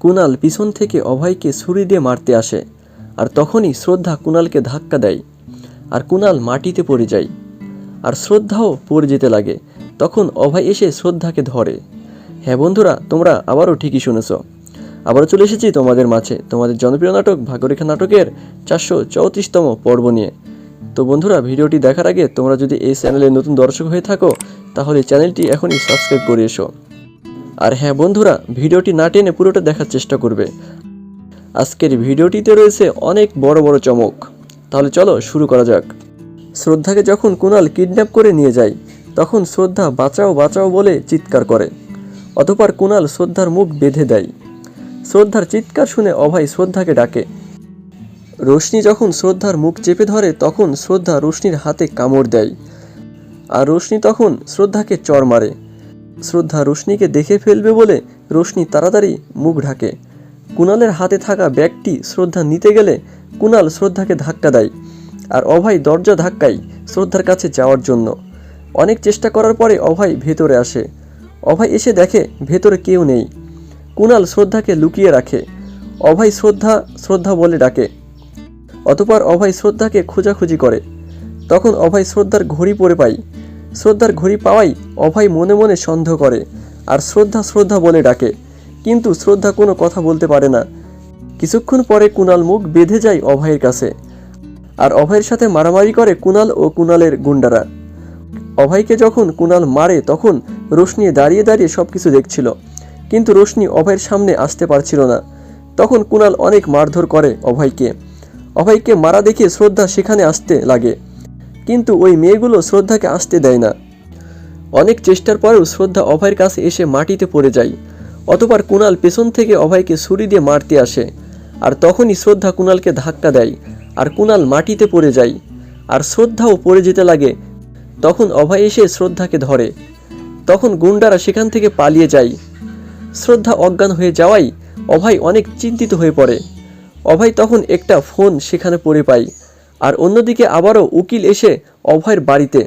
কুণাল পিছন থেকে অভয়কে ছুরি দিয়ে মারতে আসে, আর তখনই শ্রদ্ধা কুণালকে ধাক্কা দেয়, আর কুণাল মাটিতে পড়ে যায়, আর শ্রদ্ধাও পড়ে যেতে লাগে। তখন অভয় এসে শ্রদ্ধাকে ধরে। হ্যাঁ বন্ধুরা, তোমরা আবারও ঠিকই শুনেছ, আবারও চলে এসেছি তোমাদের মাঝে তোমাদের জনপ্রিয় নাটক ভাগ্যরেখা নাটকের 434তম পর্ব নিয়ে। তো বন্ধুরা, ভিডিওটি দেখার আগে তোমরা যদি এই চ্যানেলে নতুন দর্শক হয়ে থাকো তাহলে চ্যানেলটি এখনই সাবস্ক্রাইব করে এসো। আর হ্যাঁ বন্ধুরা, ভিডিওটি না টেনে পুরোটা দেখার চেষ্টা করবে। আজকের ভিডিওটিতে রয়েছে অনেক বড় বড় চমক। তাহলে চলো শুরু করা যাক। শ্রদ্ধাকে যখন কুণাল কিডন্যাপ করে নিয়ে যায় তখন শ্রদ্ধা বাঁচাও বাঁচাও বলে চিৎকার করে। অতঃপর কুণাল শ্রদ্ধার মুখ বেঁধে দেয়। শ্রদ্ধার চিৎকার শুনে অভয় শ্রদ্ধাকে ডাকে। রোশনি যখন শ্রদ্ধার মুখ চেপে ধরে তখন শ্রদ্ধা রোশনির হাতে কামড় দেয়, আর রোশনি তখন শ্রদ্ধাকে চড় মারে। শ্রদ্ধা রোশনিকে দেখে ফেলবে বলে রোশনি তাড়াতাড়ি মুখ ঢাকে। কুণালের হাতে থাকা ব্যাগটি শ্রদ্ধা নিতে গেলে কুণাল শ্রদ্ধাকে ধাক্কা দেয়, আর অভয় দরজা ধাক্কায় শ্রদ্ধার কাছে যাওয়ার জন্য। অনেক চেষ্টা করার পরে অভয় ভেতরে আসে। অভয় এসে দেখে ভেতরে কেউ নেই। কুণাল শ্রদ্ধাকে লুকিয়ে রাখে। অভয় শ্রদ্ধা শ্রদ্ধা বলে ডাকে। অতঃপর অভয় শ্রদ্ধাকে খোঁজাখুঁজি করে। তখন অভয় শ্রদ্ধার ঘড়ি পরে পায়। শ্রদ্ধার ঘড়ি পাওয়াই অভয় মনে মনে সন্দেহ করে, আর শ্রদ্ধা শ্রদ্ধা বলে ডাকে, কিন্তু শ্রদ্ধা কোনো কথা বলতে পারে না। কিছুক্ষণ পরে কুণাল মুখ বেঁধে যায় অভয়ের কাছে, আর অভয়ের সাথে মারামারি করে কুণাল ও কুণালের গুন্ডারা। অভয়কে যখন কুণাল মারে তখন রোশনি দাঁড়িয়ে দাঁড়িয়ে সবকিছু দেখছিল, কিন্তু রোশনি অভয়ের সামনে আসতে পারছিল না। তখন কুণাল অনেক মারধর করে অভয়কে। অভয়কে মারা দেখে শ্রদ্ধা সেখানে আসতে লাগে, কিন্তু ওই মেয়েগুলো শ্রদ্ধাকে আসতে দেয় না। অনেক চেষ্টার পরেও শ্রদ্ধা অভয়ের কাছে এসে মাটিতে পড়ে যায়। অতঃপর কুণাল পেছন থেকে অভয়কে ছুরি দিয়ে মারতে আসে, আর তখনই শ্রদ্ধা কুণালকে ধাক্কা দেয়, আর কুণাল মাটিতে পড়ে যায়, আর শ্রদ্ধাও পড়ে যেতে লাগে। তখন অভয় এসে শ্রদ্ধাকে ধরে। তখন গুন্ডারা সেখান থেকে পালিয়ে যায়। শ্রদ্ধা অজ্ঞান হয়ে যাওয়ায় অভয় অনেক চিন্তিত হয়ে পড়ে। অভয় তখন একটা ফোন সেখানে পড়ে পায়, আর অন্যদিকে আবারও উকিল এসে অভয়ের বাড়িতে।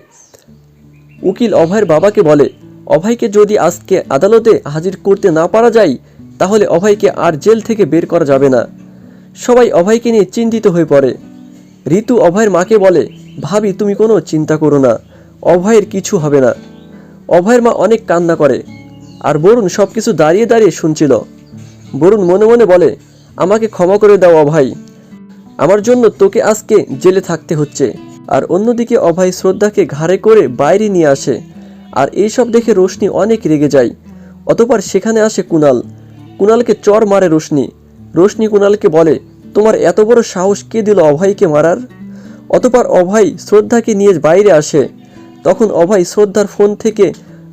উকিল অভয়ের বাবাকে বলে, অভয়কে যদি আজকে আদালতে হাজির করতে না পারা যায় তাহলে অভয়কে আর জেল থেকে বের করা যাবে না। সবাই অভয়কে নিয়ে চিন্তিত হয়ে পড়ে। ঋতু অভয়ের মাকে বলে, ভাবি তুমি কোনো চিন্তা করো না, অভয়ের কিছু হবে না। অভয়ের মা অনেক কান্না করে, আর বরুণ সব কিছু দাঁড়িয়ে দাঁড়িয়ে শুনছিল। বরুণ মনে মনে বলে, আমাকে ক্ষমা করে দাও অভয়, আমার জন্য তোকে আজকে জেলে থাকতে হচ্ছে। আর অন্যদিকে অভয় শ্রদ্ধাকে ঘাড়ে করে বাইরে নিয়ে আসে, আর এইসব দেখে রোশনি অনেক রেগে যায়। অতঃপর সেখানে আসে কুণাল। কুণালকে চড় মারে রোশনি। রোশনি কুণালকে বলে, তোমার এত বড় সাহস কে দিল অভয়কে মারার? অতঃপর অভয় শ্রদ্ধাকে নিয়ে বাইরে আসে। তখন অভয় শ্রদ্ধার ফোন থেকে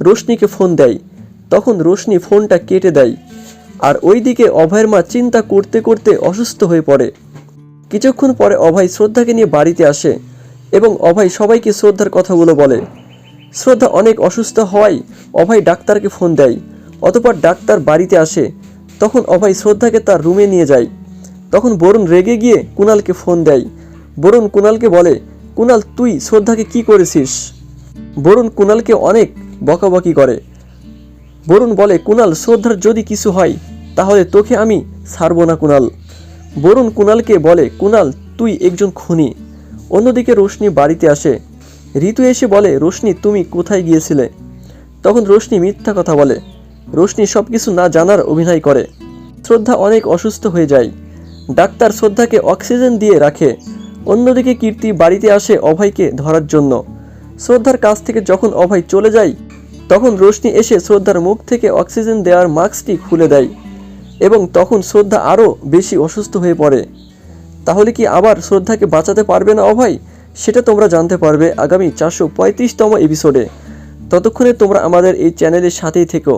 রোশনিকে ফোন দেয়। তখন রোশনি ফোনটা কেটে দেয়, আর ওইদিকে অভয়ের মা চিন্তা করতে করতে অসুস্থ হয়ে পড়ে। কিছুক্ষণ পরে অভয় শ্রদ্ধাকে নিয়ে বাড়িতে আসে, এবং অভয় সবাইকে শ্রদ্ধার কথাগুলো বলে। শ্রদ্ধা অনেক অসুস্থ হওয়ায় অভয় ডাক্তারকে ফোন দেয়। অতঃপর ডাক্তার বাড়িতে আসে। তখন অভয় শ্রদ্ধাকে তার রুমে নিয়ে যায়। তখন বরুণ রেগে গিয়ে কুণালকে ফোন দেয়। বরুণ কুণালকে বলে, কুণাল তুই শ্রদ্ধাকে কি করেছিস? বরুণ কুণালকে অনেক বকাবকি করে। বরুণ বলে, কুণাল শ্রদ্ধার যদি কিছু হয় তাহলে তোকে আমি ছাড়ব না কুণাল। বরুণ কুণালকে বলে, কুণাল তুই একজন খুনি। অন্যদিকে রোশনি বাড়িতে আসে। ঋতু এসে বলে, রোশনি তুমি কোথায় গিয়েছিলে? তখন রোশনি মিথ্যা কথা বলে। রোশনি সব কিছু না জানার অভিনয় করে। শ্রদ্ধা অনেক অসুস্থ হয়ে যায়। ডাক্তার শ্রদ্ধাকে অক্সিজেন দিয়ে রাখে। অন্যদিকে কীর্তি বাড়িতে আসে অভয়কে ধরার জন্য। শ্রদ্ধার কাছ থেকে যখন অভয় চলে যায় তখন রোশনি এসে শ্রদ্ধার মুখ থেকে অক্সিজেন দেওয়ার মাস্কটি খুলে দেয়, এবং তখন শ্রদ্ধা আরও বেশি অসুস্থ হয়ে পড়ে। তাহলে কি আবার শ্রদ্ধাকে বাঁচাতে পারবে না অভয়? সেটা তোমরা জানতে পারবে আগামী 435তম এপিসোডে। ততক্ষণে তোমরা আমাদের এই চ্যানেলের সাথেই থেকো।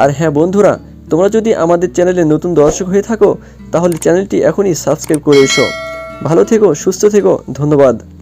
আর হ্যাঁ বন্ধুরা, তোমরা যদি আমাদের চ্যানেলে নতুন দর্শক হয়ে থাকো তাহলে চ্যানেলটি এখনই সাবস্ক্রাইব করে এসো। ভালো থেকো, সুস্থ থেকো, ধন্যবাদ।